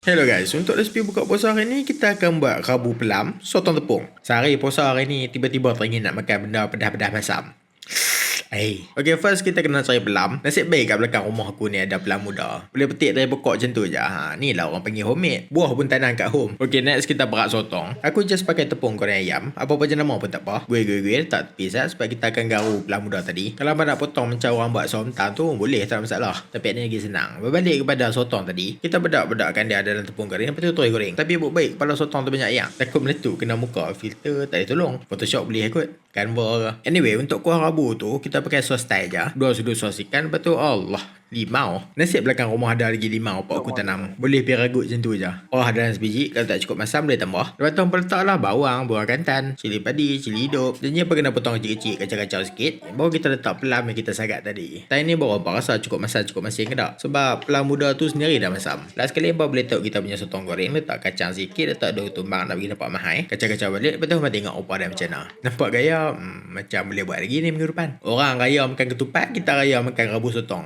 Hello guys, untuk resipi buka puasa hari ni kita akan buat rabu pelam sotong tepung. Sehari puasa hari ni tiba-tiba teringin nak makan benda pedas-pedas masam. Okay, first kita kena cari pelam. Nasib baik kat belakang rumah aku ni ada pelam muda. Boleh petik dari pokok macam tu je. Ni lah orang panggil homemade. Buah pun tanam kat home. Okay, next kita berat sotong. Aku just pakai tepung goreng ayam. Apa-apa jenama pun tak apa. Gue letak tepi sebab kita akan garu pelam muda tadi. Kalau abang nak potong macam orang buat somtam tu boleh, tak ada masalah. Tapi ni lagi senang. Berbalik kepada sotong tadi, kita bedak-bedakkan dia dalam tepung goreng. Lepas tu terus goreng. Tapi baik kepala sotong tu banyak ayam. Takut meletup kena muka. Filter tak boleh tolong. Photoshop boleh kot. Canva ke. Anyway, untuk kuah rabu tu kita pakai sos Thai je. 2 sudu sos ikan. Lepas tu Allah, limau. Nasib belakang rumah ada lagi limau pak aku tanam. Boleh biar ragut macam tu je. Oh, ada sebiji. Kalau tak cukup masam boleh tambah. Lepas tu letak lah bawang kantan, cili padi, cili hidup. Dan apa kena potong kecil-kecil, kacau-kacau sikit. Baru kita letak pelam yang kita sagat tadi. Thai ni baru apa rasa cukup masam cukup masin ke tak? Sebab pelam muda tu sendiri dah masam. Last kali apa boleh tahu kita punya sotong goreng, letak kacang sikit, letak daun tumbang nak bagi nampak mahal. Kacau-kacau balik. Lepas tu tengok apa dia macam mana. Nampak gaya? Macam boleh buat lagi ni minggu depan. Orang raya makan ketupat, kita raya makan rabu sotong.